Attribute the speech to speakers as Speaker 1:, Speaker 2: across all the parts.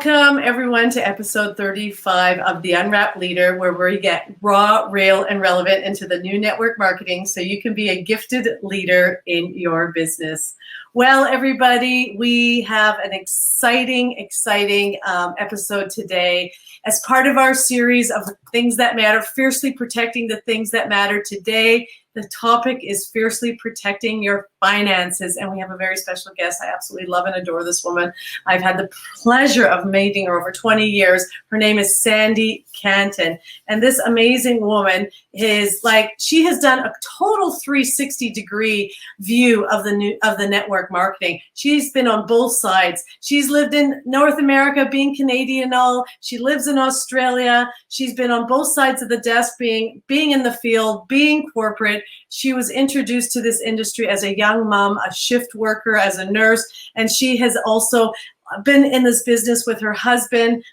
Speaker 1: Welcome, everyone, to episode 35 of the Unwrapped Leader, where we get raw, real, and relevant into the new network marketing so you can be a gifted leader in your business. Well, everybody, we have an exciting episode today as part of our series of Things That Matter, fiercely protecting the things that matter. Today, the topic is fiercely protecting your finances, and we have a very special guest. I absolutely love and adore this woman. I've had the pleasure of meeting her over 20 years. Her name is Sandy Cantin, and this amazing woman is she has done a total 360-degree view of the network marketing. She's been on both sides. She's lived in North America, being Canadian. She lives in Australia. She's been on both sides of the desk, being in the field, being corporate. She was introduced to this industry as a young mom, a shift worker, as a nurse, and she has also been in this business with her husband.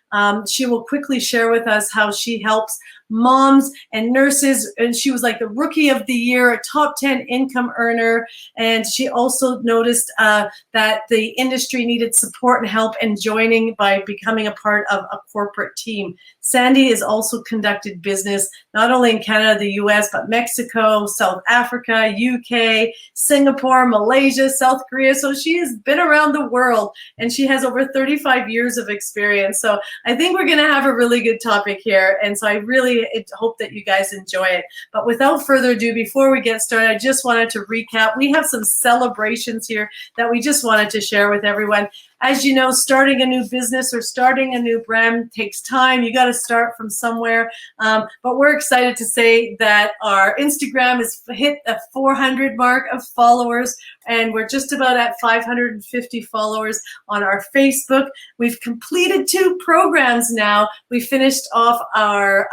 Speaker 1: She will quickly share with us how she helps moms and nurses, and she was like the rookie of the year, a top 10 income earner, and she also noticed that the industry needed support and help and joining by becoming a part of a corporate team. Sandy has also conducted business not only in Canada, the US, but Mexico, South Africa, UK, Singapore, Malaysia, South Korea. So she has been around the world, and she has over 35 years of experience. So I think we're going to have a really good topic here, and so I really hope that you guys enjoy it. But without further ado, before we get started, I just wanted to recap. We have some celebrations here that we just wanted to share with everyone. As you know, starting a new business or starting a new brand takes time. You got to start from somewhere. But we're excited to say that our Instagram has hit the 400 mark of followers, and we're just about at 550 followers on our Facebook. We've completed 2 programs now. We finished off our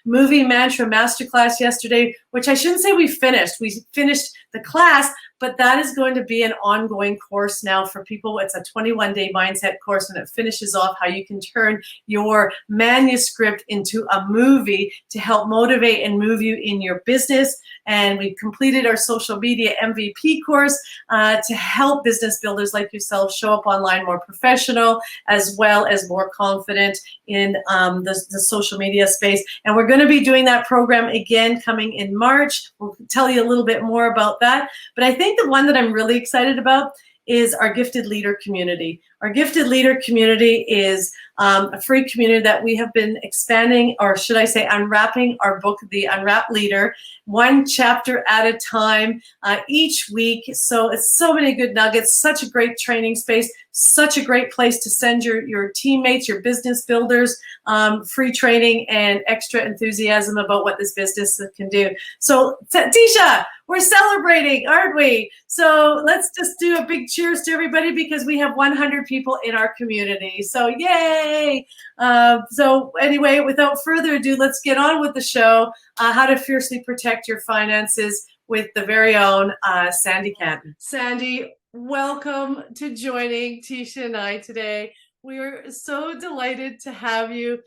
Speaker 1: movie mantra masterclass yesterday, which I shouldn't say we finished. We finished the class, but that is going to be an ongoing course now for people. It's a 21-day mindset course, and it finishes off how you can turn your manuscript into a movie to help motivate and move you in your business. And we completed our social media MVP course to help business builders like yourself show up online more professional, as well as more confident in the social media space. And we're going to be doing that program again coming in March. We'll tell you a little bit more about that. But I think the one that I'm really excited about is our Gifted Leader community. Our Gifted Leader community is a free community that we have been expanding, or should I say unwrapping our book, The Unwrapped Leader, one chapter at a time each week. So it's so many good nuggets, such a great training space, such a great place to send your teammates, your business builders, free training and extra enthusiasm about what this business can do. So Teisha, we're celebrating, aren't we? So let's just do a big cheers to everybody, because we have 100 people in our community. So yay! So anyway, without further ado, let's get on with the show. How to fiercely protect your finances with the very own Sandy Cantin. Sandy, welcome to joining Teisha and I today. We're so delighted to have you.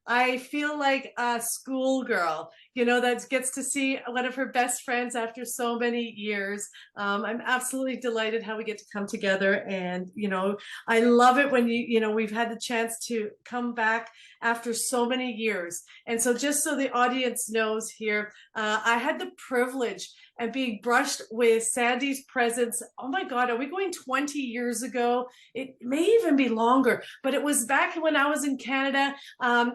Speaker 1: I feel like a schoolgirl, that gets to see one of her best friends after so many years. I'm absolutely delighted how we get to come together. And, I love it when we've had the chance to come back after so many years. And so just so the audience knows here, I had the privilege and being brushed with Sandy's presence. Oh my God, are we going 20 years ago? It may even be longer, but it was back when I was in Canada,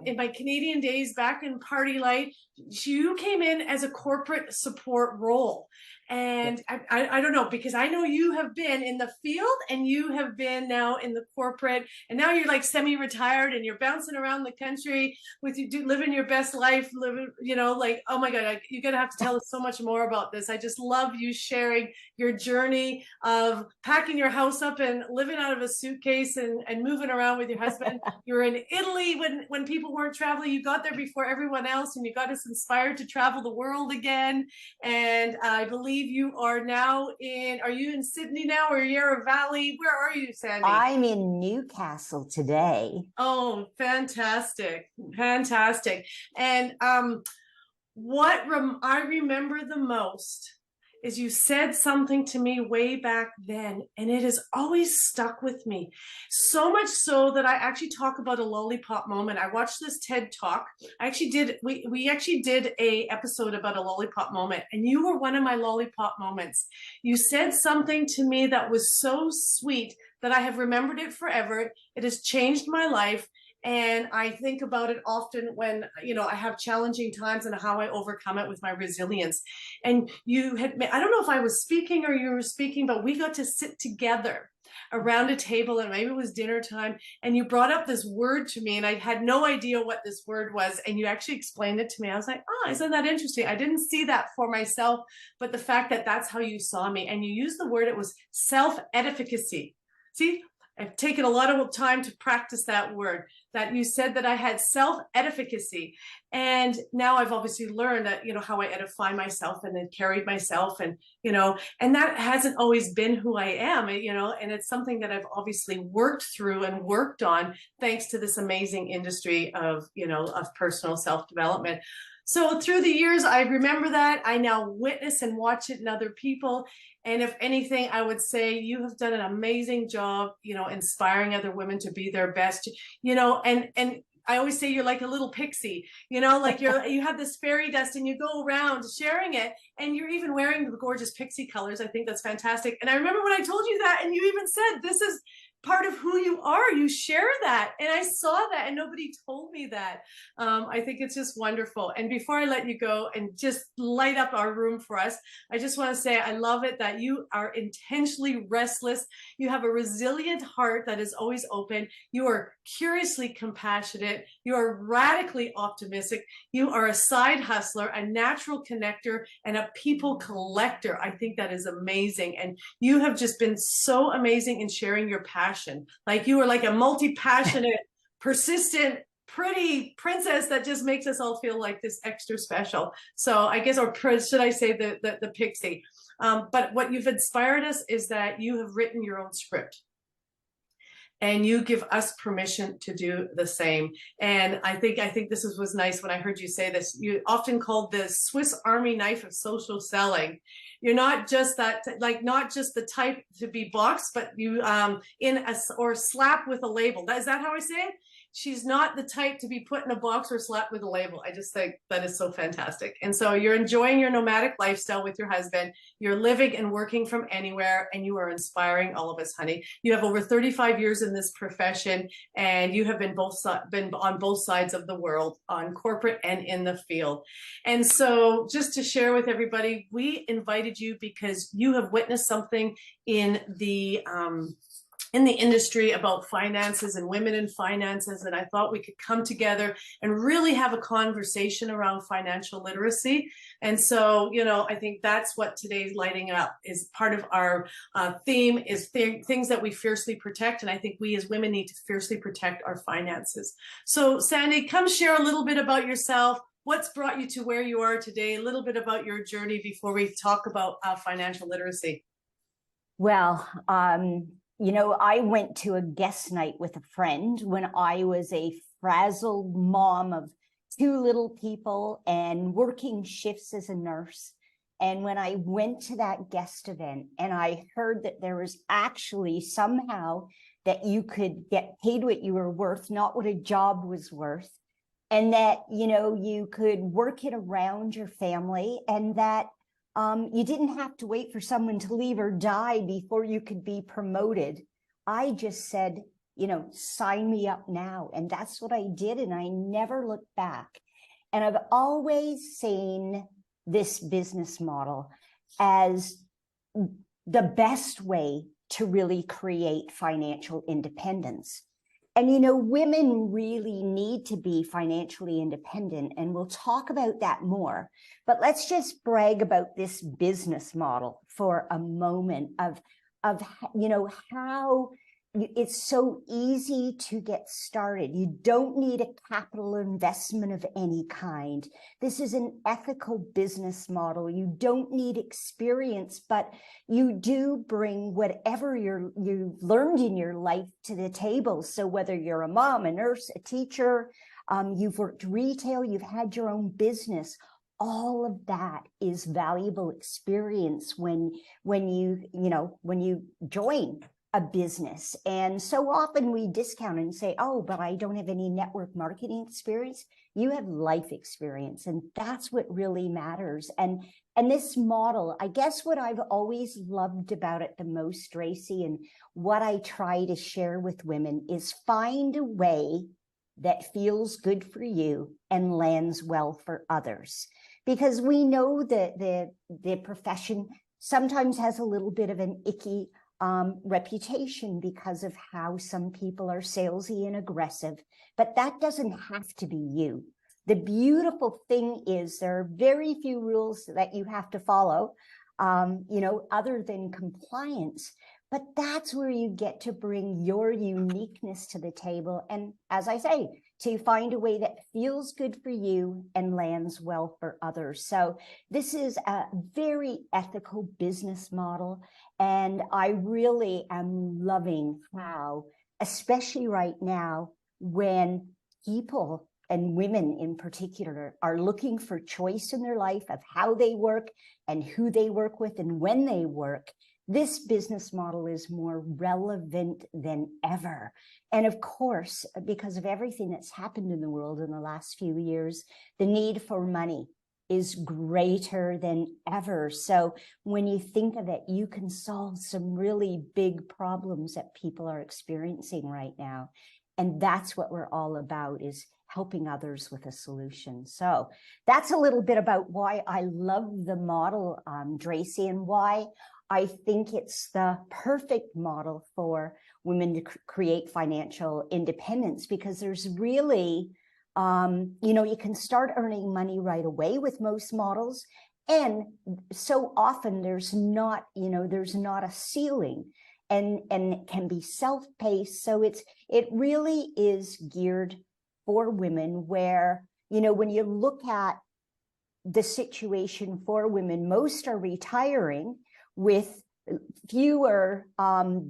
Speaker 1: in my Canadian days, back in Party Light. You came in as a corporate support role. And I don't know, because I know you have been in the field and you have been now in the corporate, and now you're like semi-retired and you're bouncing around the country with you living your best life, oh my God, you're going to have to tell us so much more about this. I just love you sharing your journey of packing your house up and living out of a suitcase and moving around with your husband. You were in Italy when people weren't traveling. You got there before everyone else, and you got us inspired to travel the world again. And I believe you are now are you in Sydney now, or Yarra Valley? Where are you, Sandy?
Speaker 2: I'm in Newcastle today.
Speaker 1: Oh, fantastic. And what I remember the most is you said something to me way back then, and it has always stuck with me. So much so that I actually talk about a lollipop moment. I watched this TED Talk. We actually did a episode about a lollipop moment, and you were one of my lollipop moments. You said something to me that was so sweet that I have remembered it forever. It has changed my life. And I think about it often when, I have challenging times and how I overcome it with my resilience. And I don't know if I was speaking or you were speaking, but we got to sit together around a table, and maybe it was dinner time, and you brought up this word to me, and I had no idea what this word was, and you actually explained it to me. I was like, oh, isn't that interesting? I didn't see that for myself, but the fact that that's how you saw me, and you used the word, it was self-efficacy. See, I've taken a lot of time to practice that word, that you said that I had self-efficacy. And now I've obviously learned that, how I edify myself and then carried myself, and, and that hasn't always been who I am, and it's something that I've obviously worked through and worked on thanks to this amazing industry of, of personal self-development. So through the years, I remember that. I now witness and watch it in other people. And if anything, I would say you have done an amazing job, inspiring other women to be their best, and I always say you're like a little pixie, like you have this fairy dust and you go around sharing it, and you're even wearing the gorgeous pixie colors. I think that's fantastic. And I remember when I told you that, and you even said, this is part of who you are. You share that. And I saw that, and nobody told me that. I think it's just wonderful. And before I let you go and just light up our room for us, I just want to say, I love it that you are intentionally restless. You have a resilient heart that is always open. You are curiously compassionate. You are radically optimistic. You are a side hustler, a natural connector, and a people collector. I think that is amazing. And you have just been so amazing in sharing your passion. Like you are like a multi-passionate, persistent, pretty princess that just makes us all feel like this extra special. So I guess, or should I say the pixie? But what you've inspired us is that you have written your own script, and you give us permission to do the same. And I think this was nice when I heard you say this. You often called the Swiss Army knife of social selling. You're not just not just the type to be boxed, but you or slap with a label. Is that how I say it? She's not the type to be put in a box or slapped with a label. I just think that is so fantastic. And so you're enjoying your nomadic lifestyle with your husband. You're living and working from anywhere, and you are inspiring all of us, honey. You have over 35 years in this profession, and you have been on both sides of the world, on corporate and in the field. And so just to share with everybody, we invited you because you have witnessed something in the industry about finances and women in finances. And I thought we could come together and really have a conversation around financial literacy. And so, I think that's what today's lighting up is part of our theme is things that we fiercely protect. And I think we as women need to fiercely protect our finances. So Sandy, come share a little bit about yourself. What's brought you to where you are today? A little bit about your journey before we talk about financial literacy.
Speaker 2: Well, I went to a guest night with a friend when I was a frazzled mom of 2 little people and working shifts as a nurse. And when I went to that guest event and I heard that there was actually somehow that you could get paid what you were worth, not what a job was worth, and that, you could work it around your family, and that you didn't have to wait for someone to leave or die before you could be promoted. I just said, sign me up now. And that's what I did. And I never looked back. And I've always seen this business model as the best way to really create financial independence. And, women really need to be financially independent, and we'll talk about that more. But let's just brag about this business model for a moment of how it's so easy to get started. You don't need a capital investment of any kind. This is an ethical business model. You don't need experience, but you do bring whatever you've learned in your life to the table. So whether you're a mom, a nurse, a teacher, you've worked retail, you've had your own business, all of that is valuable experience when you join a business. And so often we discount and say, oh, but I don't have any network marketing experience. You have life experience, and that's what really matters. And this model, I guess what I've always loved about it the most, Dracy, and what I try to share with women is find a way that feels good for you and lands well for others. Because we know that the profession sometimes has a little bit of an icky reputation because of how some people are salesy and aggressive, but that doesn't have to be you. The beautiful thing is there are very few rules that you have to follow, other than compliance. But that's where you get to bring your uniqueness to the table. And as I say, to find a way that feels good for you and lands well for others. So this is a very ethical business model. And I really am loving how, especially right now, when people and women in particular are looking for choice in their life of how they work and who they work with and when they work, this business model is more relevant than ever. And of course, because of everything that's happened in the world in the last few years, the need for money is greater than ever. So when you think of it, you can solve some really big problems that people are experiencing right now. And that's what we're all about, is helping others with a solution. So that's a little bit about why I love the model, Dracy, and why I think it's the perfect model for women to create financial independence, because there's really, you can start earning money right away with most models. And so often there's not a ceiling, and it can be self-paced. So it really is geared for women where, when you look at the situation for women, most are retiring with fewer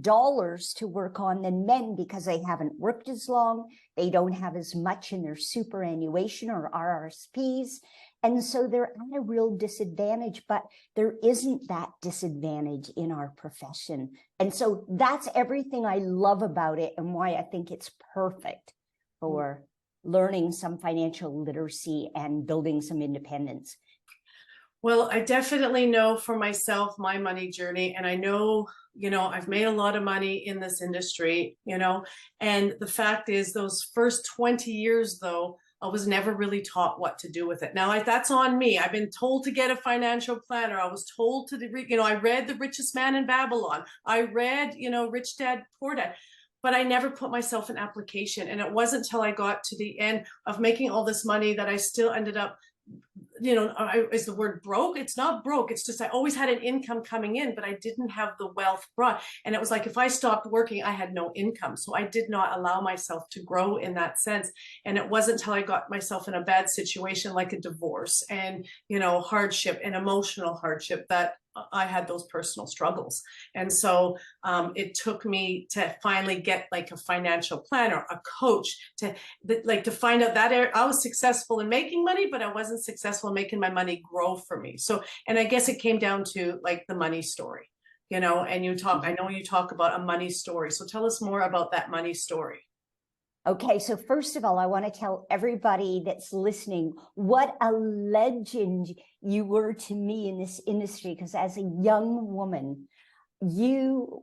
Speaker 2: dollars to work on than men because they haven't worked as long. They don't have as much in their superannuation or RRSPs. And so they're at a real disadvantage, but there isn't that disadvantage in our profession. And so that's everything I love about it and why I think it's perfect for learning some financial literacy and building some independence.
Speaker 1: Well, I definitely know for myself, my money journey, and I know, I've made a lot of money in this industry, and the fact is those first 20 years, though, I was never really taught what to do with it. Now, that's on me. I've been told to get a financial planner. I was told to, I read The Richest Man in Babylon. I read, Rich Dad, Poor Dad. But I never put myself in application. And it wasn't until I got to the end of making all this money that I still ended up, is the word broke? It's not broke. It's just I always had an income coming in, but I didn't have the wealth brought. And it was like if I stopped working, I had no income. So I did not allow myself to grow in that sense. And it wasn't until I got myself in a bad situation like a divorce and, hardship and emotional hardship that I had those personal struggles. And so it took me to finally get like a financial planner, a coach, to find out that I was successful in making money, but I wasn't successful in making my money grow for me. So, and I guess it came down to like the money story, and I know you talk about a money story. So tell us more about that money story.
Speaker 2: Okay, so first of all, I want to tell everybody that's listening what a legend you were to me in this industry, because as a young woman, you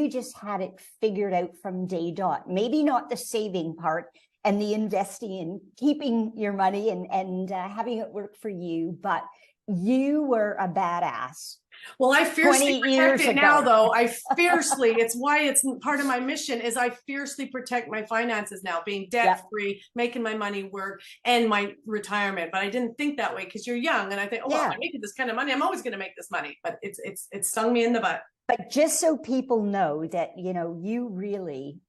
Speaker 2: just had it figured out from day dot. Maybe not the saving part and the investing and keeping your money and having it work for you, but you were a badass.
Speaker 1: Well, I fiercely protect it now, though. It's why it's part of my mission is I fiercely protect my finances now, being debt-free, making my money work, and my retirement. But I didn't think that way because you're young. And I think, well, I'm making this kind of money, I'm always going to make this money. But it's stung me in the butt.
Speaker 2: But just so people know that, you really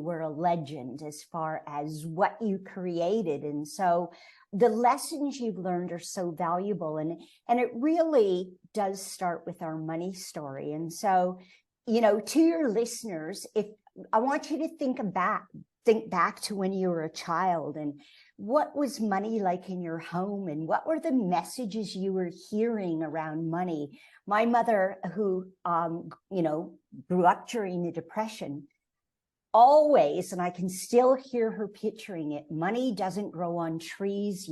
Speaker 2: were a legend as far as what you created. And so the lessons you've learned are so valuable, and it really does start with our money story. And so, to your listeners, if I want you to think think back to when you were a child and what was money like in your home and what were the messages you were hearing around money. My mother, who, grew up during the Depression, always, and I can still hear her picturing it, money doesn't grow on trees,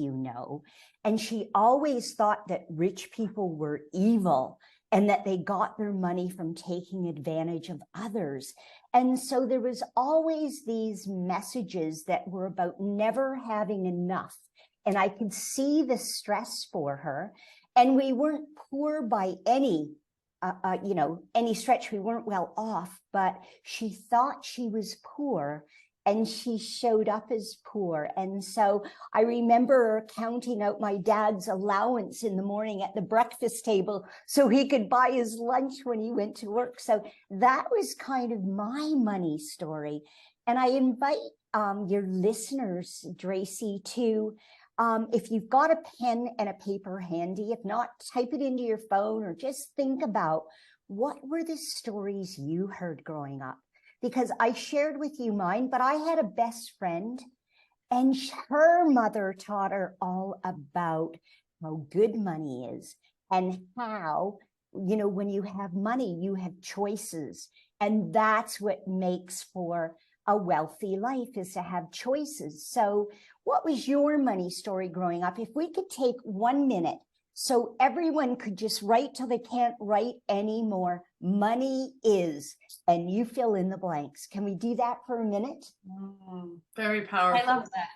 Speaker 2: and she always thought that rich people were evil and that they got their money from taking advantage of others. And so there was always these messages that were about never having enough. And I could see the stress for her. And we weren't poor by any stretch. We weren't well off, but she thought she was poor and she showed up as poor. And so I remember counting out my dad's allowance in the morning at the breakfast table so he could buy his lunch when he went to work. So that was kind of my money story. And I invite your listeners, Dracy, to if you've got a pen and a paper handy, if not, type it into your phone or just think about what were the stories you heard growing up? Because I shared with you mine, but I had a best friend and her mother taught her all about how good money is and how, when you have money, you have choices. And that's what makes for a wealthy life, is to have choices. So what was your money story growing up? If we could take 1 minute so everyone could just write till they can't write anymore. Money is, and you fill in the blanks. Can we do that for a minute?
Speaker 1: Very powerful.
Speaker 3: I love that.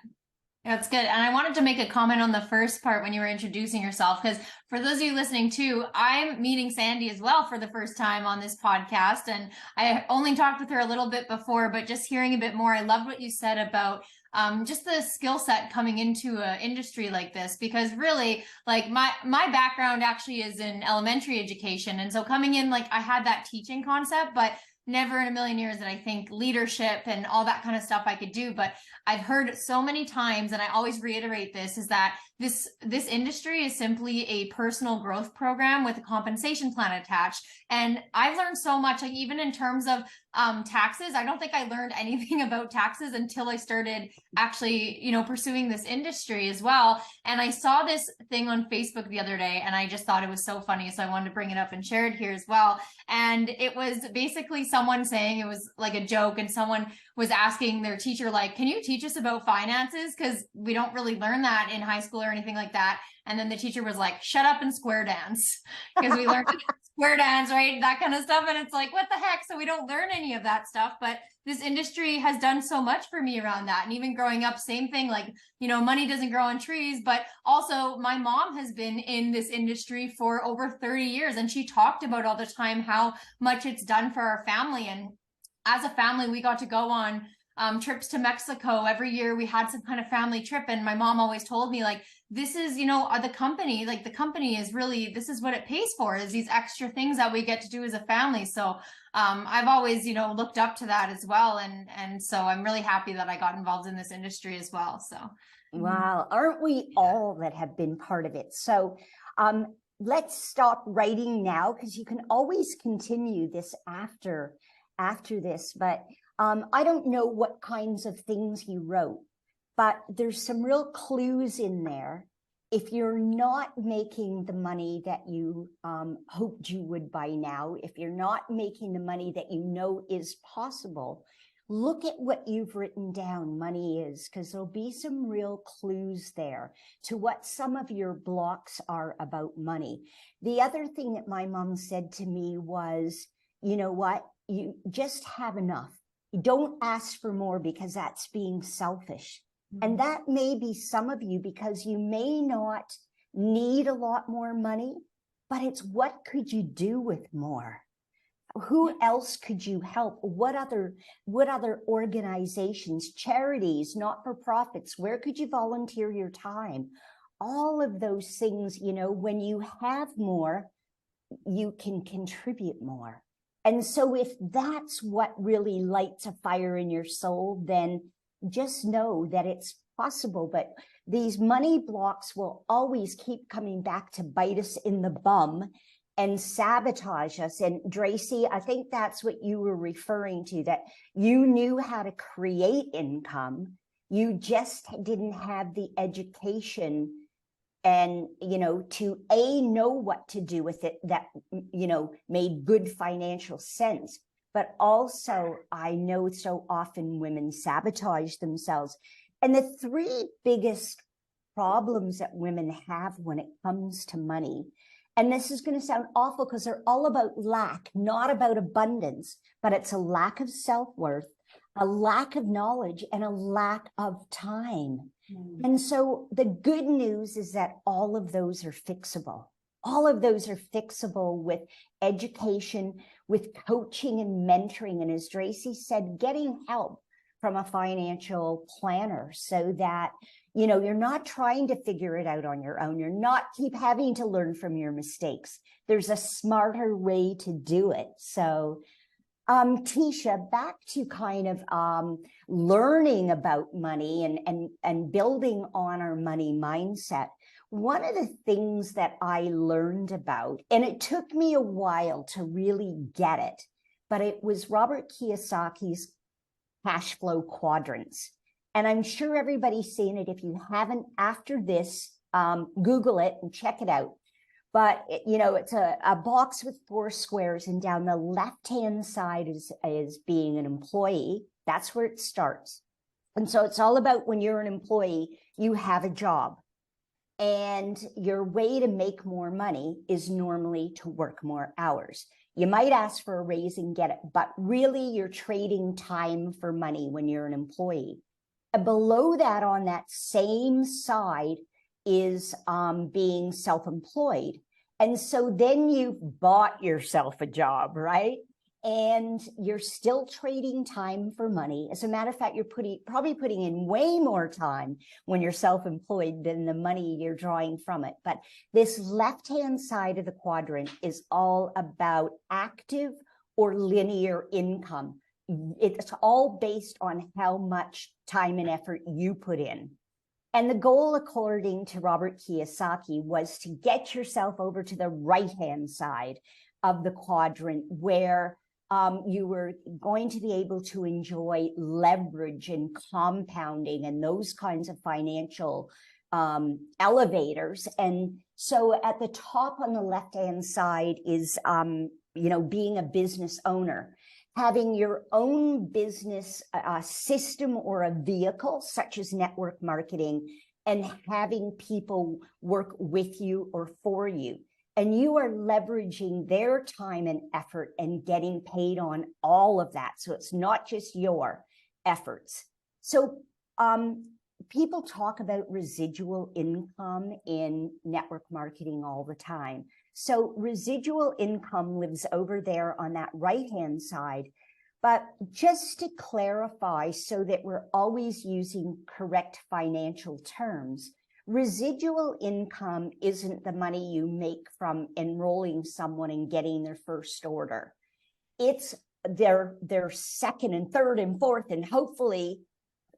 Speaker 3: That's good. And I wanted to make a comment on the first part when you were introducing yourself, because for those of you listening too, I'm meeting Sandy as well for the first time on this podcast. And I only talked with her a little bit before, but just hearing a bit more, I loved what you said about just the skill set coming into an industry like this, because really, like my background actually is in elementary education. And so coming in, like I had that teaching concept, but never in a million years that I think leadership and all that kind of stuff I could do. But I've heard so many times, and I always reiterate this, is that this industry is simply a personal growth program with a compensation plan attached. And I've learned so much, like even in terms of taxes. I don't think I learned anything about taxes until I started actually, pursuing this industry as well. And I saw this thing on Facebook the other day, and I just thought it was so funny. So I wanted to bring it up and share it here as well. And it was basically someone saying, it was like a joke, and someone was asking their teacher, like, can you teach us about finances? Because we don't really learn that in high school or anything like that. And then the teacher was like, shut up and square dance, because we learned square dance, right? That kind of stuff. And it's like, what the heck? So we don't learn any of that stuff. But this industry has done so much for me around that. And even growing up, same thing, like, money doesn't grow on trees. But also my mom has been in this industry for over 30 years. And she talked about all the time how much it's done for our family. And as a family, we got to go on trips to Mexico every year. We had some kind of family trip. And my mom always told me, like, this is, the company is really, this is what it pays for, is these extra things that we get to do as a family. So I've always, looked up to that as well. And so I'm really happy that I got involved in this industry as well. So.
Speaker 2: Wow. Aren't we all that have been part of it? So let's stop writing now, because you can always continue this after this. But I don't know what kinds of things you wrote, but there's some real clues in there. If you're not making the money that you hoped you would by now, if you're not making the money that is possible, look at what you've written down money is, because there'll be some real clues there to what some of your blocks are about money. The other thing that my mom said to me was, you know what, you just have enough. You don't ask for more, because that's being selfish. And that may be some of you, because you may not need a lot more money, but it's what could you do with more? Who else could you help? What other organizations, charities, not-for-profits, where could you volunteer your time? All of those things, when you have more, you can contribute more. And so if that's what really lights a fire in your soul, then just know that it's possible. But these money blocks will always keep coming back to bite us in the bum. and sabotage us. And Dracy, I think that's what you were referring to, that you knew how to create income. You just didn't have the education and, to know what to do with it that, made good financial sense. But also, I know so often women sabotage themselves. And the three biggest problems that women have when it comes to money, and this is going to sound awful because they're all about lack, not about abundance, but it's a lack of self-worth, a lack of knowledge, and a lack of time. And so the good news is that all of those are fixable. All of those are fixable with education, with coaching and mentoring. And as Dracy said, getting help from a financial planner so that, you're not trying to figure it out on your own. You're not keep having to learn from your mistakes. There's a smarter way to do it. So Teisha, back to kind of learning about money and building on our money mindset. One of the things that I learned about, and it took me a while to really get it, but it was Robert Kiyosaki's cash flow quadrants. And I'm sure everybody's seen it. If you haven't, after this, Google it and check it out. But, it's a box with 4 squares, and down the left-hand side is being an employee. That's where it starts. And so it's all about when you're an employee, you have a job. And your way to make more money is normally to work more hours. You might ask for a raise and get it, but really you're trading time for money when you're an employee. And below that, on that same side, is being self-employed. And so then you've bought yourself a job, right? And you're still trading time for money. As a matter of fact, you're probably putting in way more time when you're self-employed than the money you're drawing from it. But this left-hand side of the quadrant is all about active or linear income. It's all based on how much time and effort you put in. And the goal, according to Robert Kiyosaki, was to get yourself over to the right-hand side of the quadrant where you were going to be able to enjoy leverage and compounding and those kinds of financial elevators. And so at the top on the left-hand side is, being a business owner. Having your own business system or a vehicle, such as network marketing, and having people work with you or for you. And you are leveraging their time and effort and getting paid on all of that. So it's not just your efforts. So people talk about residual income in network marketing all the time. So residual income lives over there on that right-hand side. But just to clarify so that we're always using correct financial terms, residual income isn't the money you make from enrolling someone and getting their first order. It's their second and third and fourth and hopefully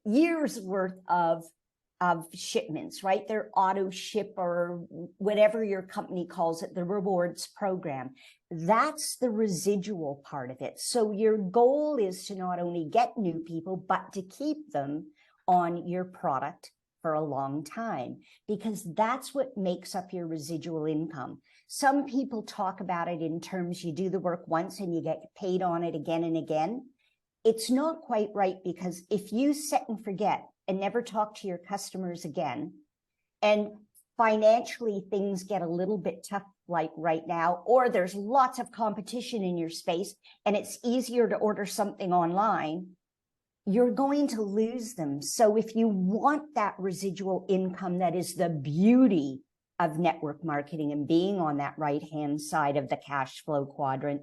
Speaker 2: years worth of shipments, right? Their auto ship or whatever your company calls it, the rewards program. That's the residual part of it. So your goal is to not only get new people, but to keep them on your product for a long time, because that's what makes up your residual income. Some people talk about it in terms you do the work once and you get paid on it again and again. It's not quite right, because if you set and forget and never talk to your customers again, and financially things get a little bit tough like right now, or there's lots of competition in your space and it's easier to order something online, you're going to lose them. So if you want that residual income, that is the beauty of network marketing and being on that right-hand side of the cash flow quadrant,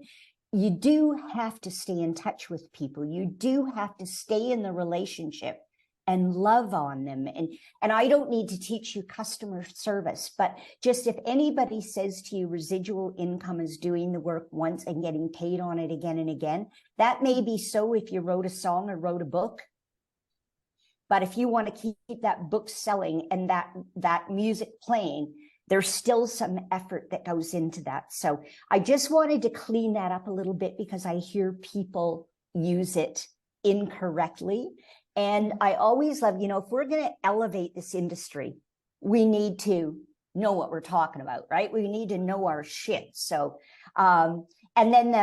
Speaker 2: you do have to stay in touch with people. You do have to stay in the relationship and love on them. And I don't need to teach you customer service, but just if anybody says to you residual income is doing the work once and getting paid on it again and again, that may be so if you wrote a song or wrote a book. But if you want to keep that book selling and that music playing, there's still some effort that goes into that. So I just wanted to clean that up a little bit because I hear people use it incorrectly. And I always love, if we're going to elevate this industry, we need to know what we're talking about, right? We need to know our shit. So, and then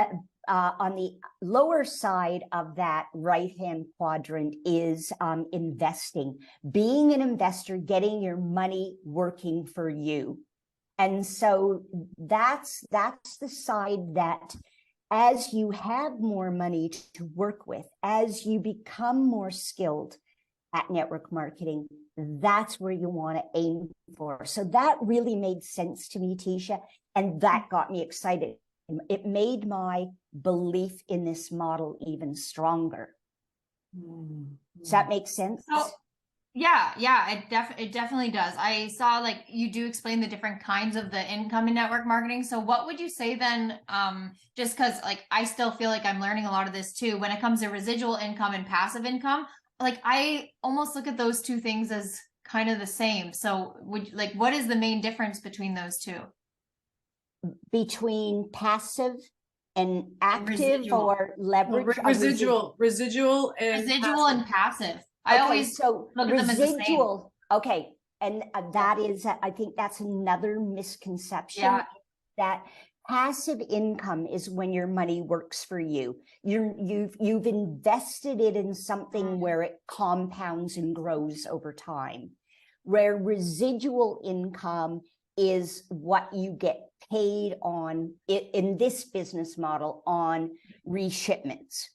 Speaker 2: on the lower side of that right-hand quadrant is investing, being an investor, getting your money working for you. And so that's the side that as you have more money to work with, as you become more skilled at network marketing, that's where you want to aim for. So that really made sense to me, Teisha, and that got me excited. It made my belief in this model even stronger. Does that make sense?
Speaker 3: So, yeah, it definitely does. I saw like you do explain the different kinds of the income in network marketing. So what would you say then, just because like I still feel like I'm learning a lot of this too, when it comes to residual income and passive income, like I almost look at those two things as kind of the same. So what is the main difference between those two?
Speaker 2: Between passive and active or leverage?
Speaker 1: Residual
Speaker 3: and passive. I always look at them as the same.
Speaker 2: Okay. And that is, I think that's another misconception, that passive income is when your money works for you. You've invested it in something where it compounds and grows over time. Where residual income is what you get paid on it in this business model on reshipments.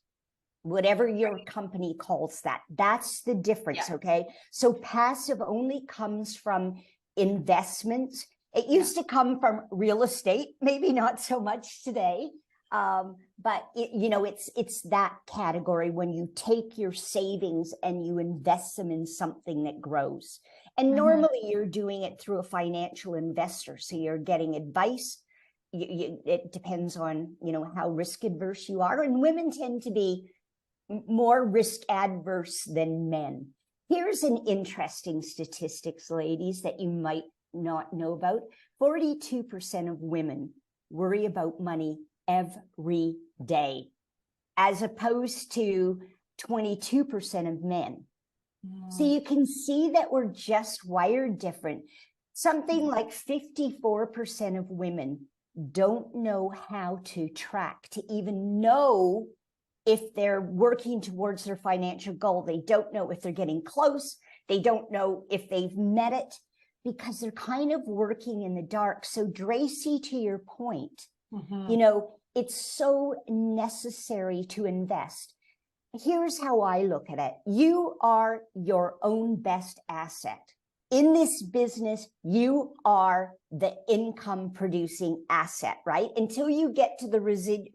Speaker 2: Whatever your company calls that, that's the difference. Okay. So passive only comes from investments. It used to come from real estate, maybe not so much today. But it's that category when you take your savings and you invest them in something that grows. And normally you're doing it through a financial investor. So you're getting advice. It depends on, how risk adverse you are. And women tend to be more risk adverse than men. Here's an interesting statistics, ladies, that you might not know about. 42% of women worry about money every day, as opposed to 22% of men. So you can see that we're just wired different. Something like 54% of women don't know how to track, to even know if they're working towards their financial goal. They don't know if they're getting close. They don't know if they've met it because they're kind of working in the dark. So Dracy, to your point, it's so necessary to invest. Here's how I look at it. You are your own best asset. In this business, you are the income producing asset, right? Until you get to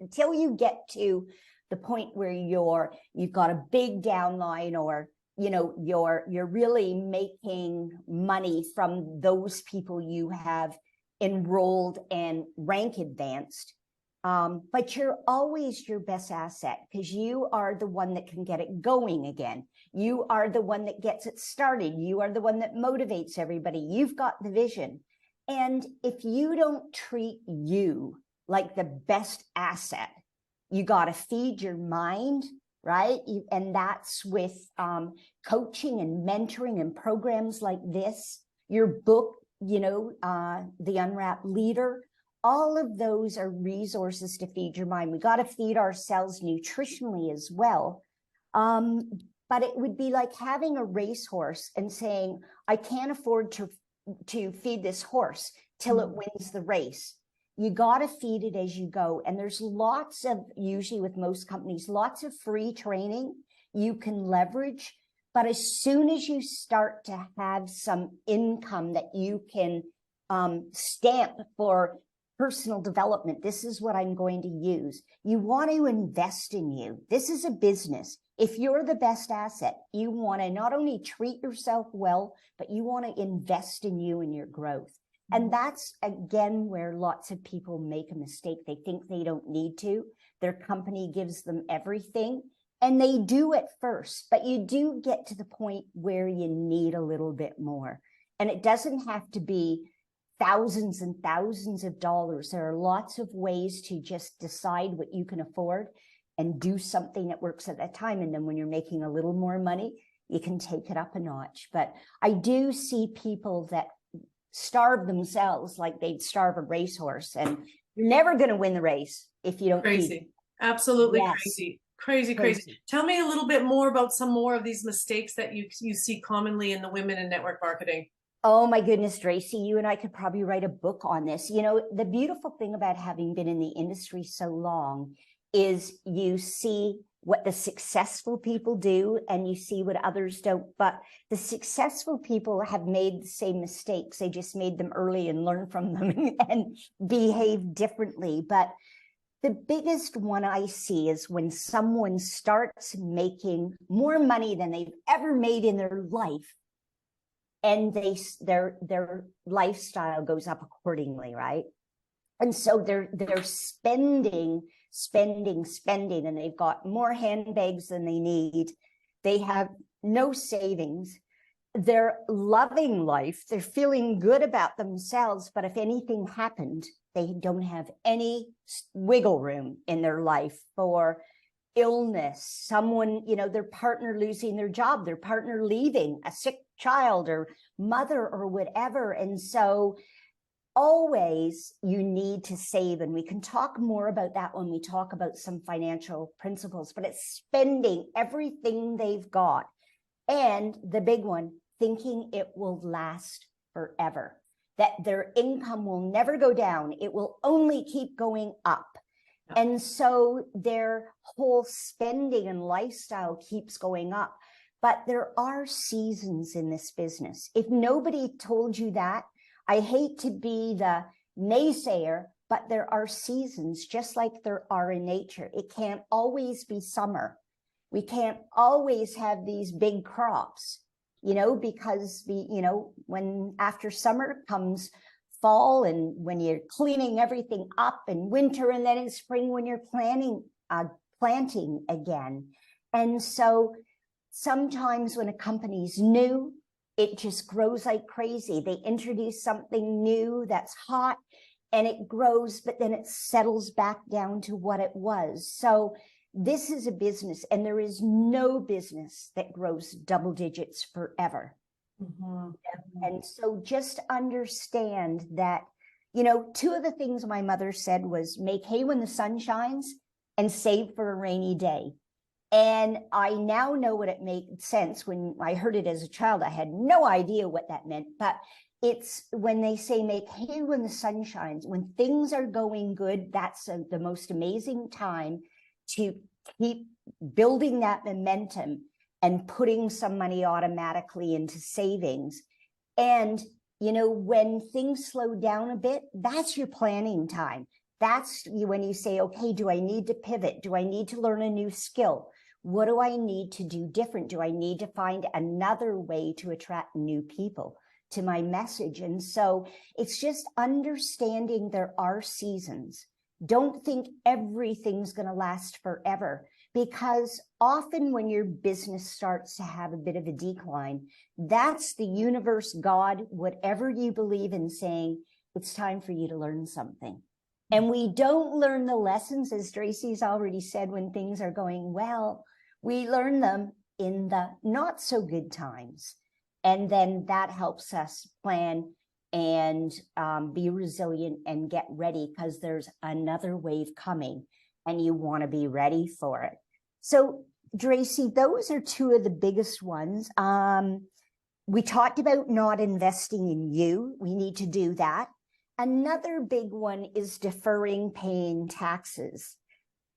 Speaker 2: until you get to the point where you've got a big downline, or you're really making money from those people you have enrolled and rank advanced. But you're always your best asset because you are the one that can get it going again. You are the one that gets it started. You are the one that motivates everybody. You've got the vision. And if you don't treat you like the best asset, you got to feed your mind, right? And that's with coaching and mentoring and programs like this. Your book, The Unwrapped Leader, all of those are resources to feed your mind. We got to feed ourselves nutritionally as well. But it would be like having a racehorse and saying, I can't afford to feed this horse till it wins the race. You got to feed it as you go. And there's usually with most companies, lots of free training you can leverage. But as soon as you start to have some income that you can stamp for personal development, this is what I'm going to use. You want to invest in you. This is a business. If you're the best asset, you want to not only treat yourself well, but you want to invest in you and your growth. And that's, again, where lots of people make a mistake. They think they don't need to. Their company gives them everything, and they do at first. But you do get to the point where you need a little bit more. And it doesn't have to be thousands and thousands of dollars. There are lots of ways to just decide what you can afford and do something that works at that time. And then when you're making a little more money, you can take it up a notch. But I do see people that starve themselves like they'd starve a racehorse, and you're never going to win the race if you don't
Speaker 1: Crazy. Absolutely
Speaker 2: Yes.
Speaker 1: crazy. Crazy. Tell me a little bit more about some more of these mistakes that you see commonly in the women in network marketing.
Speaker 2: Oh my goodness, Dracy, you and I could probably write a book on this. You know, the beautiful thing about having been in the industry so long is you see what the successful people do and you see what others don't. But the successful people have made the same mistakes. They just made them early and learned from them and behave differently. But the biggest one I see is when someone starts making more money than they've ever made in their life, and their lifestyle goes up accordingly, right? And so they're spending, and they've got more handbags than they need. They have no savings. They're loving life. They're feeling good about themselves. But if anything happened, they don't have any wiggle room in their life for illness, someone, you know, their partner losing their job, their partner leaving, a sick child or mother or whatever. And so always you need to save. And we can talk more about that when we talk about some financial principles, but it's spending everything they've got. And the big one, thinking it will last forever, that their income will never go down. It will only keep going up. And so their whole spending and lifestyle keeps going up. But there are seasons in this business. If nobody told you that, I hate to be the naysayer, but there are seasons just like there are in nature. It can't always be summer. We can't always have these big crops, you know, because when after summer comes fall, and when you're cleaning everything up, and winter, and then in spring when you're planting again. And so sometimes when a company's new, it just grows like crazy. They introduce something new that's hot and it grows, but then it settles back down to what it was. So this is a business, and there is no business that grows double digits forever. Mm-hmm. And so just understand that, you know, two of the things my mother said was make hay when the sun shines and save for a rainy day. And I now know what it made sense. When I heard it as a child, I had no idea what that meant. But it's when they say make hay when the sun shines, when things are going good, that's the most amazing time to keep building that momentum and putting some money automatically into savings. And, you know, when things slow down a bit, that's your planning time. That's when you say, okay, do I need to pivot? Do I need to learn a new skill? What do I need to do different? Do I need to find another way to attract new people to my message? And so it's just understanding there are seasons. Don't think everything's going to last forever, because often when your business starts to have a bit of a decline, that's the universe, God, whatever you believe in, saying it's time for you to learn something. And we don't learn the lessons, as Dracy's already said, when things are going well. We learn them in the not so good times. And then that helps us plan and be resilient and get ready, because there's another wave coming and you want to be ready for it. So, Dracy, those are two of the biggest ones. We talked about not investing in you. We need to do that. Another big one is deferring paying taxes.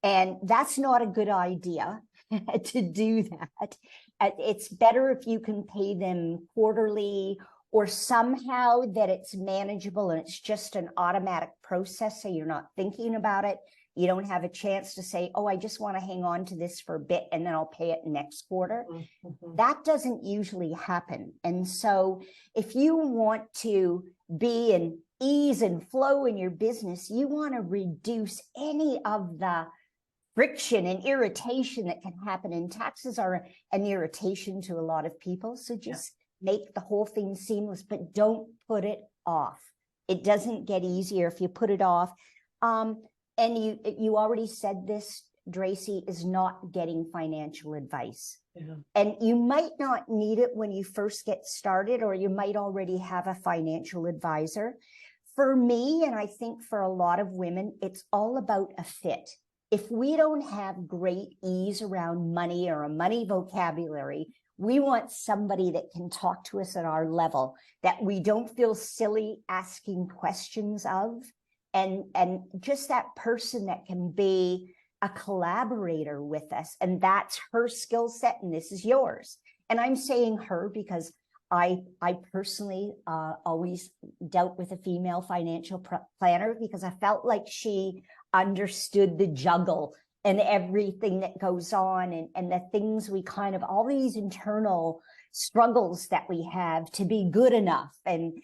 Speaker 2: And that's not a good idea to do that. It's better if you can pay them quarterly, or somehow that it's manageable and it's just an automatic process, so you're not thinking about it. You don't have a chance to say, oh, I just want to hang on to this for a bit and then I'll pay it next quarter. Mm-hmm. That doesn't usually happen. And so if you want to be in ease and flow in your business, you want to reduce any of the friction and irritation that can happen. And taxes are an irritation to a lot of people. So just make the whole thing seamless, but don't put it off. It doesn't get easier if you put it off. And you already said this, Dracy, is not getting financial advice.
Speaker 1: Yeah.
Speaker 2: And you might not need it when you first get started, or you might already have a financial advisor. For me, and I think for a lot of women, it's all about a fit. If we don't have great ease around money or a money vocabulary, we want somebody that can talk to us at our level, that we don't feel silly asking questions of, and just that person that can be a collaborator with us. And that's her skill set, and this is yours. And I'm saying her because I personally always dealt with a female financial planner, because I felt like she understood the juggle and everything that goes on, and the things we kind of, all these internal struggles that we have to be good enough, and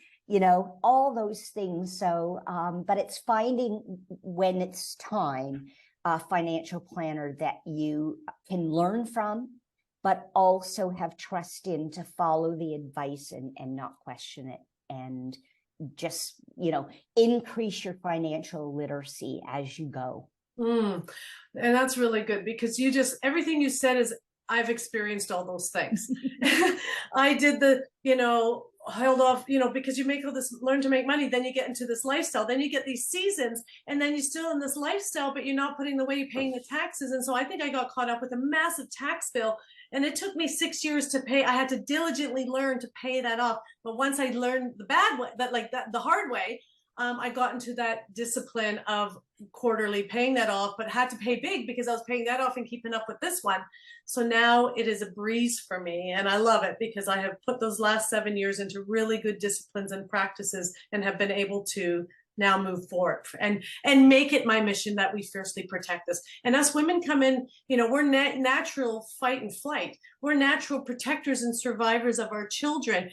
Speaker 2: all those things. So but it's finding, when it's time, a financial planner that you can learn from, but also have trust in, to follow the advice and not question it, and just, increase your financial literacy as you go.
Speaker 1: And that's really good, because everything you said is, I've experienced all those things. I did held off, because you make all this, learn to make money, then you get into this lifestyle, then you get these seasons, and then you're still in this lifestyle, but you're not putting the way you're paying the taxes. And so I think I got caught up with a massive tax bill, and it took me 6 years to pay. I had to diligently learn to pay that off. But once I learned the bad way, the hard way, I got into that discipline of quarterly paying that off, but had to pay big because I was paying that off and keeping up with this one. So now it is a breeze for me, and I love it, because I have put those last 7 years into really good disciplines and practices, and have been able to now move forward and make it my mission that we fiercely protect this. And us women come in, we're natural fight and flight. We're natural protectors and survivors of our children,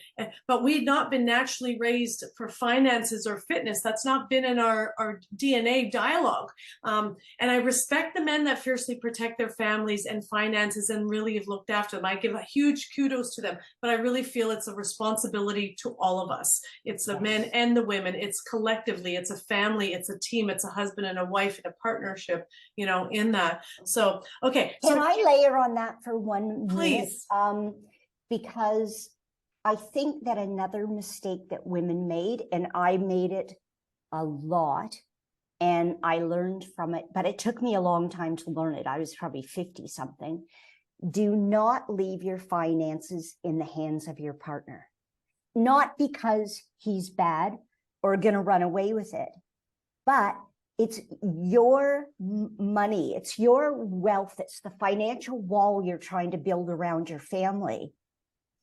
Speaker 1: but we've not been naturally raised for finances or fitness. That's not been in our DNA dialogue. And I respect the men that fiercely protect their families and finances and really have looked after them. I give a huge kudos to them, but I really feel it's a responsibility to all of us. It's the men and the women. It's collectively. It's a family, it's a team, it's a husband and a wife and a partnership, in that. So, okay.
Speaker 2: Can I layer on that for 1
Speaker 1: Please.
Speaker 2: minute? Because I think that another mistake that women made, and I made it a lot, and I learned from it, but it took me a long time to learn it. I was probably 50 something. Do not leave your finances in the hands of your partner. Not because he's bad or going to run away with it, but it's your money, it's your wealth, it's the financial wall you're trying to build around your family.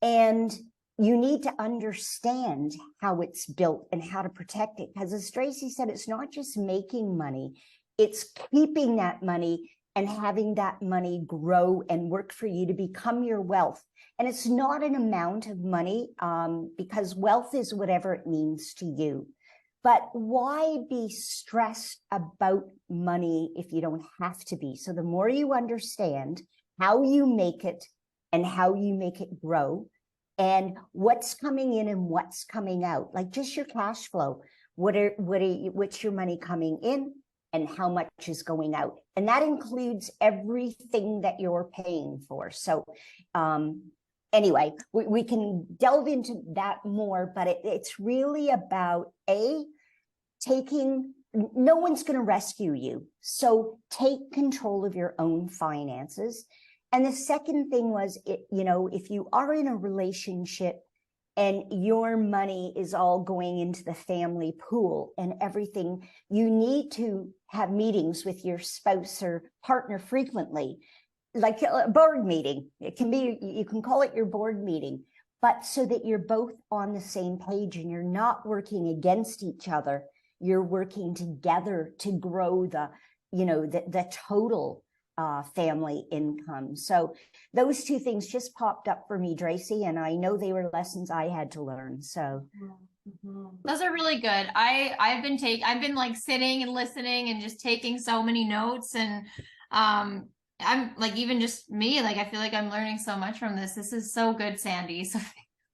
Speaker 2: And you need to understand how it's built and how to protect it. Because as Dracy said, it's not just making money, it's keeping that money and having that money grow and work for you to become your wealth. And it's not an amount of money, because wealth is whatever it means to you. But why be stressed about money if you don't have to be? So the more you understand how you make it and how you make it grow, and what's coming in and what's coming out, like just your cash flow, what's your money coming in and how much is going out? And that includes everything that you're paying for. So anyway, we can delve into that more, but it's really about no one's going to rescue you. So take control of your own finances. And the second thing was, if you are in a relationship and your money is all going into the family pool and everything, you need to have meetings with your spouse or partner frequently, like a board meeting. It can be, you can call it your board meeting, but so that you're both on the same page and you're not working against each other. You're working together to grow the total family income. So those two things just popped up for me, Dracy, and I know they were lessons I had to learn. So
Speaker 3: those are really good. I've been like sitting and listening and just taking so many notes, and I'm like, even just me, like I feel like I'm learning so much from this. This is so good, Sandy. So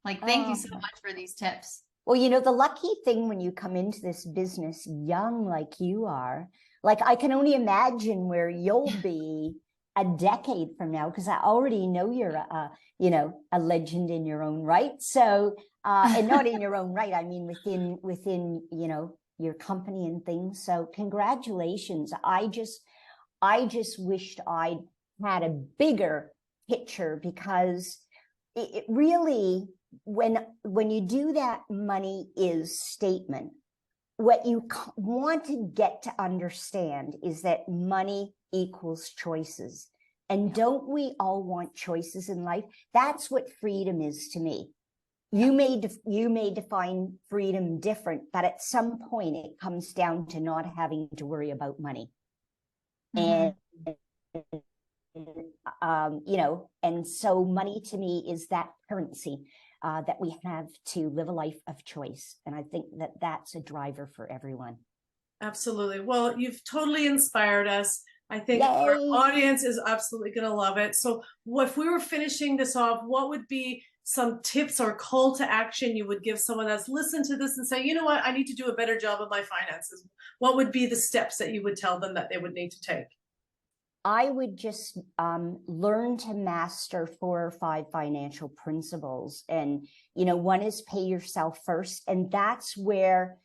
Speaker 3: like thank you so much for these tips.
Speaker 2: Well, you know, the lucky thing when you come into this business young like you are, like I can only imagine where you'll be a decade from now, because I already know you're a legend in your own right. So, and not in your own right, I mean within your company and things. So congratulations. I just wished I had a bigger picture, because it really, when you do that money is statement, what you want to get to understand is that money equals choices. And don't we all want choices in life? That's what freedom is to me. You may define freedom different, but at some point it comes down to not having to worry about money. And and so money to me is that currency that we have to live a life of choice. And I think that that's a driver for everyone.
Speaker 1: Absolutely. Well, you've totally inspired us. I think
Speaker 2: Yay.
Speaker 1: our audience is absolutely going to love it. So if we were finishing this off, what would be some tips or call to action you would give someone that's listened to this and say, you know what, I need to do a better job of my finances? What would be the steps that you would tell them that they would need to take?
Speaker 2: I would just learn to master 4 or 5 financial principles. And, one is pay yourself first. And that's where,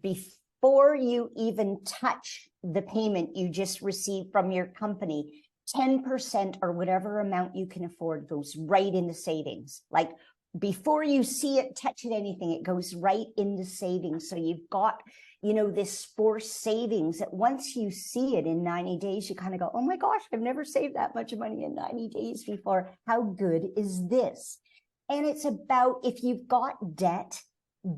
Speaker 2: before you even touch the payment you just received from your company, 10% or whatever amount you can afford goes right into savings. Like, before you see it, touch it, anything, it goes right into savings. So you've got, this forced savings that once you see it in 90 days, you kind of go, oh my gosh, I've never saved that much money in 90 days before. How good is this? And it's about, if you've got debt,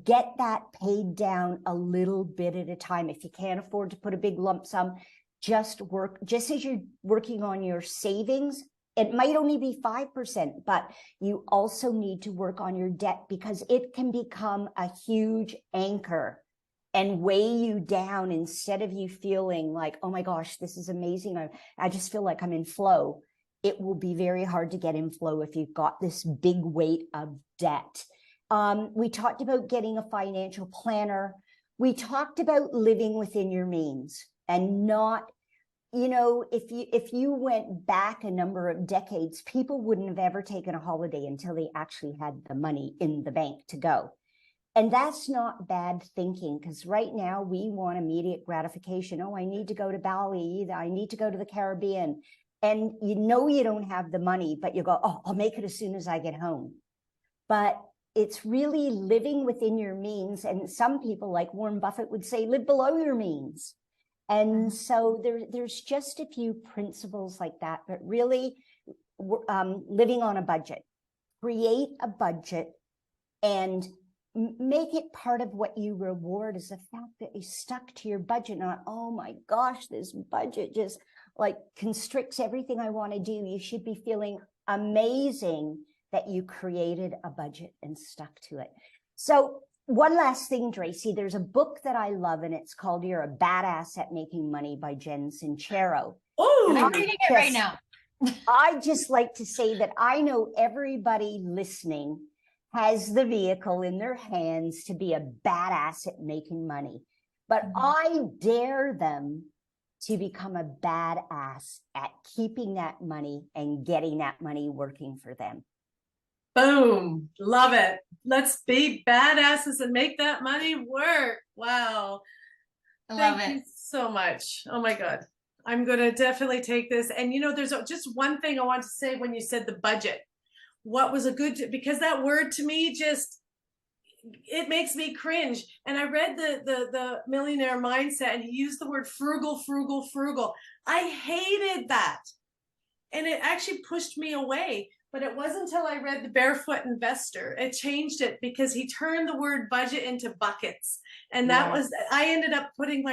Speaker 2: get that paid down a little bit at a time. If you can't afford to put a big lump sum, just as you're working on your savings. It might only be 5%, but you also need to work on your debt, because it can become a huge anchor and weigh you down, instead of you feeling like, oh my gosh, this is amazing. I just feel like I'm in flow. It will be very hard to get in flow if you've got this big weight of debt. We talked about getting a financial planner. We talked about living within your means and not, if you went back a number of decades, people wouldn't have ever taken a holiday until they actually had the money in the bank to go. And that's not bad thinking, because right now we want immediate gratification. Oh, I need to go to Bali. I need to go to the Caribbean. And you don't have the money, but you go, oh, I'll make it as soon as I get home. But it's really living within your means. And some people, like Warren Buffett, would say, live below your means. And so there's just a few principles like that, but really living on a budget. Create a budget and make it part of what you reward, is the fact that you stuck to your budget. Not, oh my gosh, this budget just like constricts everything I want to do. You should be feeling amazing that you created a budget and stuck to it. So one last thing, Dracy, there's a book that I love, and it's called You're a Badass at Making Money by Jen Sincero.
Speaker 1: Oh,
Speaker 3: I'm reading it right now.
Speaker 2: I just like to say that I know everybody listening has the vehicle in their hands to be a badass at making money. But I dare them to become a badass at keeping that money and getting that money working for them.
Speaker 1: Boom. Love it. Let's be badasses and make that money work. Wow.
Speaker 3: I love
Speaker 1: Thank
Speaker 3: it.
Speaker 1: you so much. Oh my God. I'm going to definitely take this. And there's just one thing I want to say when you said the budget. What was a good, because that word to me it makes me cringe. And I read the Millionaire Mindset, and he used the word frugal, frugal, frugal. I hated that. And it actually pushed me away. But it wasn't until I read The Barefoot Investor, it changed it, because he turned the word budget into buckets. And that was, I ended up putting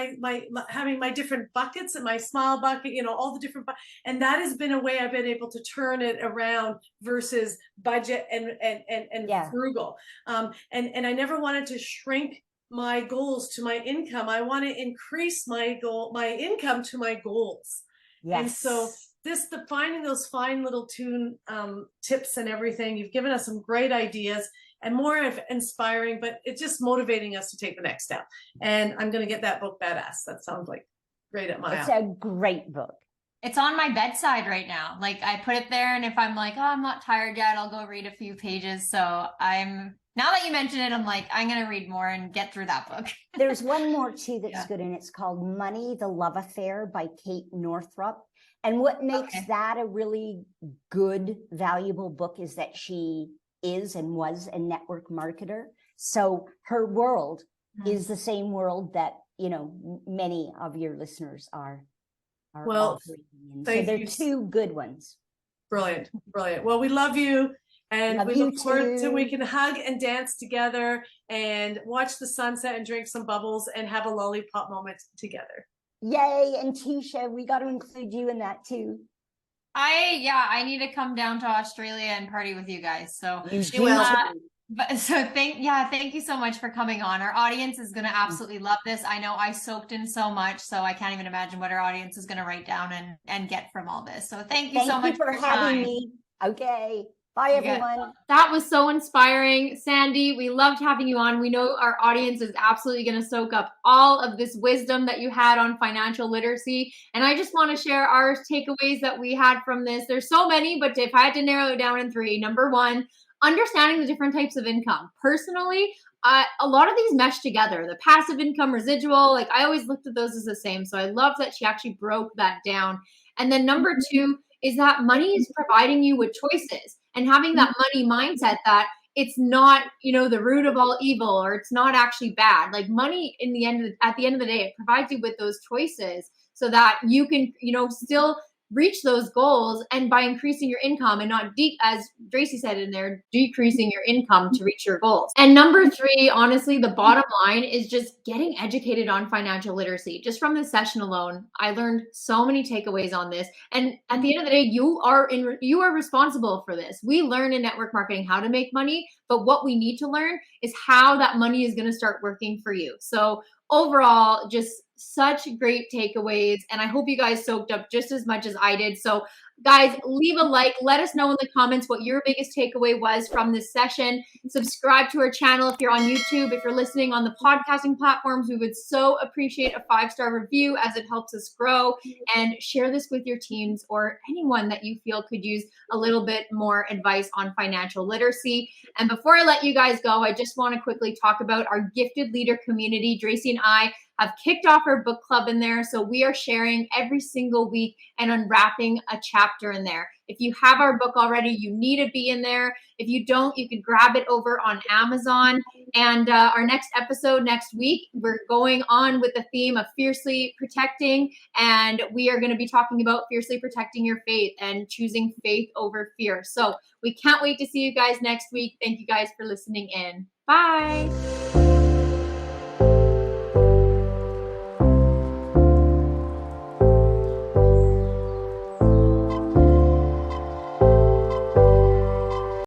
Speaker 1: having my different buckets, and my small bucket, all the different, and that has been a way I've been able to turn it around versus budget and frugal. And I never wanted to shrink my goals to my income. I want to increase my income to my goals. Yes. And so finding those fine little tips and everything, you've given us some great ideas. and more inspiring, but it's just motivating us to take the next step. And I'm going to get that book, Badass. That sounds like right at my
Speaker 2: It's
Speaker 1: alley.
Speaker 2: a great book.
Speaker 3: It's on my bedside right now. Like I put it there, and if I'm like, oh, I'm not tired yet, I'll go read a few pages. So now that you mention it, I'm like, I'm going to read more and get through that book.
Speaker 2: There's one more too that's
Speaker 3: Yeah.
Speaker 2: good, and it's called Money, the Love Affair by Kate Northrup. And what makes that a really good, valuable book is that she is and was a network marketer. So her world is the same world that, you know, many of your listeners are
Speaker 1: Well,
Speaker 2: operating in.
Speaker 1: thank
Speaker 2: So
Speaker 1: you.
Speaker 2: they're two good ones.
Speaker 1: Brilliant. Brilliant. Well, we love you. And
Speaker 2: Love
Speaker 1: we
Speaker 2: you
Speaker 1: look forward to
Speaker 2: too.
Speaker 1: we can hug and dance together and watch the sunset and drink some bubbles and have a lollipop moment together.
Speaker 2: Yay. And Teisha, we got to include you in that too.
Speaker 3: I need to come down to Australia and party with you guys. So
Speaker 2: You
Speaker 1: She will.
Speaker 3: thank you so much for coming on. Our audience is going to absolutely love this. I know I soaked in so much, so I can't even imagine what our audience is going to write down and get from all this. So thank you so much
Speaker 2: for
Speaker 3: your
Speaker 2: having
Speaker 3: time.
Speaker 2: me. Okay. Bye,
Speaker 3: You get-
Speaker 2: everyone.
Speaker 4: That was so inspiring. Sandy, we loved having you on. We know our audience is absolutely going to soak up all of this wisdom that you had on financial literacy. And I just want to share our takeaways that we had from this. There's so many, but if I had to narrow it down in 3, number 1, understanding the different types of income. Personally, a lot of these mesh together. The passive income, residual, like I always looked at those as the same. So I love that she actually broke that down. And then number 2 is that money is providing you with choices, and having that money mindset that it's not, you know, the root of all evil, or it's not actually bad. Like money at the end of the day, it provides you with those choices so that you can, you know, still reach those goals, and by increasing your income and not as Dracy said in there, decreasing your income to reach your goals. And number 3, honestly, the bottom line is just getting educated on financial literacy. Just from this session alone, I learned so many takeaways on this. And at the end of the day, you are responsible for this. We learn in network marketing how to make money, but what we need to learn is how that money is going to start working for you. So overall, just such great takeaways, and I hope you guys soaked up just as much as I did. So guys, leave a like, let us know in the comments what your biggest takeaway was from this session. Subscribe to our channel if you're on YouTube. If you're listening on the podcasting platforms, we would so appreciate a 5-star review, as it helps us grow. And share this with your teams or anyone that you feel could use a little bit more advice on financial literacy. And before I let you guys go, I just want to quickly talk about our gifted leader community. Dracy and I have kicked off our book club in there. So we are sharing every single week and unwrapping a chapter in there. If you have our book already, you need to be in there. If you don't, you can grab it over on Amazon. And our next episode next week, we're going on with the theme of fiercely protecting. And we are going to be talking about fiercely protecting your faith and choosing faith over fear. So we can't wait to see you guys next week. Thank you guys for listening in. Bye.